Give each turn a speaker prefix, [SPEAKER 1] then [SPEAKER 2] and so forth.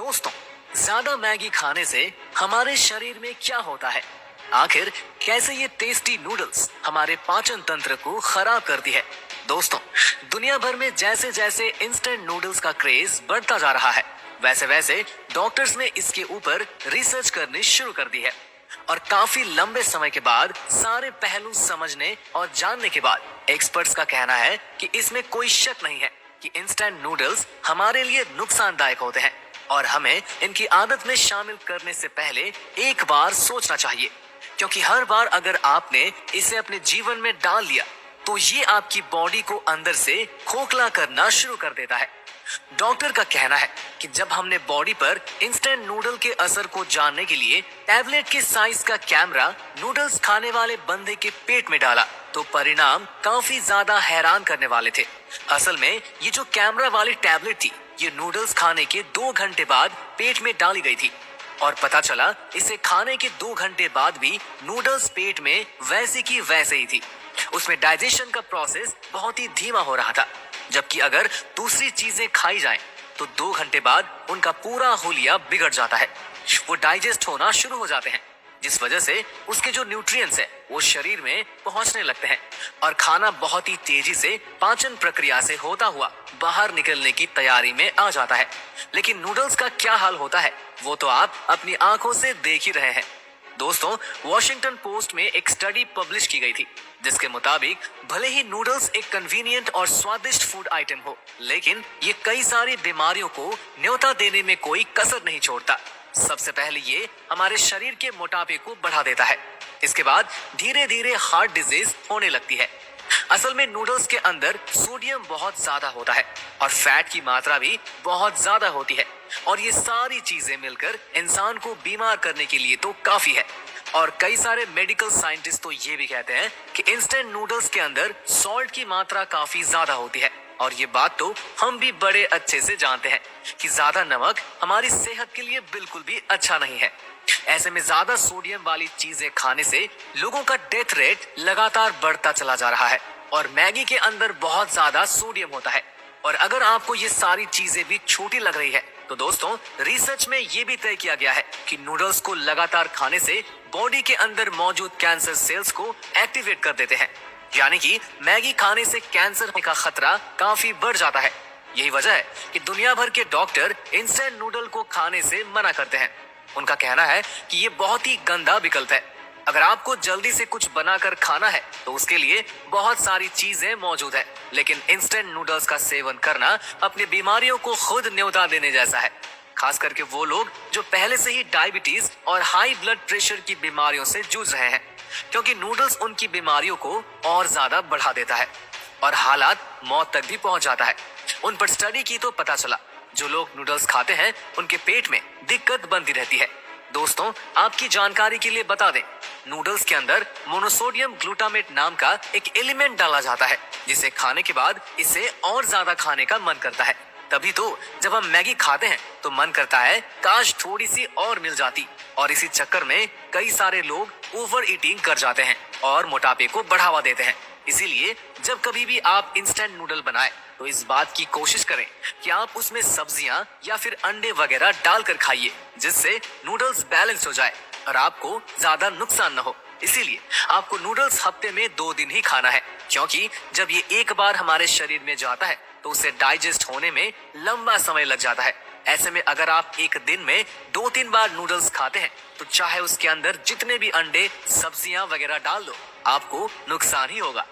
[SPEAKER 1] दोस्तों, ज्यादा मैगी खाने से हमारे शरीर में क्या होता है? आखिर कैसे ये टेस्टी नूडल्स हमारे पाचन तंत्र को खराब करती है? दोस्तों, दुनिया भर में जैसे जैसे इंस्टेंट नूडल्स का क्रेज बढ़ता जा रहा है, वैसे वैसे डॉक्टर्स ने इसके ऊपर रिसर्च करनी शुरू कर दी है। और काफी लंबे समय के बाद सारे पहलू समझने और जानने के बाद एक्सपर्ट्स का कहना है कि इसमें कोई शक नहीं है कि इंस्टेंट नूडल्स हमारे लिए नुकसानदायक होते हैं और हमें इनकी आदत में शामिल करने से पहले एक बार सोचना चाहिए, क्योंकि हर बार अगर आपने इसे अपने जीवन में डाल लिया तो ये आपकी बॉडी को अंदर से खोखला करना शुरू कर देता है। डॉक्टर का कहना है कि जब हमने बॉडी पर इंस्टेंट नूडल के असर को जानने के लिए टैबलेट के साइज का कैमरा नूडल्स खाने वाले बंदे के पेट में डाला तो परिणाम काफी ज्यादा हैरान करने वाले थे। असल में ये जो कैमरा वाली टैबलेट थी, ये नूडल्स खाने के 2 घंटे बाद पेट में डाली गई थी और पता चला इसे खाने के 2 घंटे बाद भी नूडल्स पेट में वैसे की वैसे ही थी। उसमें डाइजेशन का प्रोसेस बहुत ही धीमा हो रहा था, जबकि अगर दूसरी चीजें खाई जाएं तो 2 घंटे बाद उनका पूरा हुलिया बिगड़ जाता है, वो डाइजेस्ट होना शुरू हो जाते हैं, जिस वजह से उसके जो न्यूट्रिएंट्स है वो शरीर में पहुंचने लगते हैं और खाना बहुत ही तेजी से पाचन प्रक्रिया से होता हुआ बाहर निकलने की तैयारी में आ जाता है। लेकिन नूडल्स का क्या हाल होता है वो तो आप अपनी आंखों से देख ही रहे हैं। दोस्तों, वॉशिंगटन पोस्ट में एक स्टडी पब्लिश की गई थी जिसके मुताबिक भले ही नूडल्स एक कन्वीनियंट और स्वादिष्ट फूड आइटम हो, लेकिन ये कई सारी बीमारियों को न्योता देने में कोई कसर नहीं छोड़ता। सबसे पहले ये हमारे शरीर के मोटापे को बढ़ा देता है। इसके बाद धीरे धीरे हार्ट डिजीज होने लगती है। असल में नूडल्स के अंदर सोडियम बहुत ज्यादा होता है और फैट की मात्रा भी बहुत ज्यादा होती है और ये सारी चीजें मिलकर इंसान को बीमार करने के लिए तो काफी है। और कई सारे मेडिकल साइंटिस्ट तो ये भी कहते हैं कि इंस्टेंट नूडल्स के अंदर सॉल्ट की मात्रा काफी ज्यादा होती है और ये बात तो हम भी बड़े अच्छे से जानते हैं कि ज्यादा नमक हमारी सेहत के लिए बिल्कुल भी अच्छा नहीं है। ऐसे में ज्यादा सोडियम वाली चीजें खाने से लोगों का डेथ रेट लगातार बढ़ता चला जा रहा है और मैगी के अंदर बहुत ज्यादा सोडियम होता है। और अगर आपको ये सारी चीजें भी छोटी लग रही है तो दोस्तों, रिसर्च में ये भी तय किया गया है कि नूडल्स को लगातार खाने से बॉडी के अंदर मौजूद कैंसर सेल्स को एक्टिवेट कर देते हैं, यानी कि मैगी खाने से कैंसर होने का खतरा काफी बढ़ जाता है। यही वजह है कि दुनिया भर के डॉक्टर इंस्टेंट नूडल को खाने से मना करते हैं। उनका कहना है कि ये बहुत ही गंदा विकल्प है। अगर आपको जल्दी से कुछ बनाकर खाना है तो उसके लिए बहुत सारी चीजें मौजूद है, लेकिन इंस्टेंट नूडल्स का सेवन करना अपनी बीमारियों को खुद न्योता देने जैसा है। खास करके वो लोग जो पहले से ही डायबिटीज और हाई ब्लड प्रेशर की बीमारियों से जूझ रहे हैं, क्योंकि नूडल्स उनकी बीमारियों को और ज्यादा बढ़ा देता है और हालात मौत तक भी पहुंच जाता है। उन पर स्टडी की तो पता चला जो लोग नूडल्स खाते हैं उनके पेट में दिक्कत बनती रहती है। दोस्तों, आपकी जानकारी के लिए बता दें, नूडल्स के अंदर मोनोसोडियम ग्लूटामेट नाम का एक एलिमेंट डाला जाता है जिसे खाने के बाद इसे और ज्यादा खाने का मन करता है। तभी तो जब हम मैगी खाते हैं तो मन करता है काश थोड़ी सी और मिल जाती, और इसी चक्कर में कई सारे लोग ओवर ईटिंग कर जाते हैं और मोटापे को बढ़ावा देते हैं। इसीलिए जब कभी भी आप इंस्टेंट नूडल बनाएं तो इस बात की कोशिश करें कि आप उसमें सब्जियां या फिर अंडे वगैरह डालकर खाइए, जिससे नूडल्स बैलेंस हो जाए और आपको ज्यादा नुकसान न हो। इसीलिए आपको नूडल्स हफ्ते में 2 दिन ही खाना है, क्योंकि जब ये एक बार हमारे शरीर में जाता है तो उसे डाइजेस्ट होने में लंबा समय लग जाता है। ऐसे में अगर आप एक दिन में 2-3 बार नूडल्स खाते हैं तो चाहे उसके अंदर जितने भी अंडे, सब्जियां वगैरह डाल दो, आपको नुकसान ही होगा।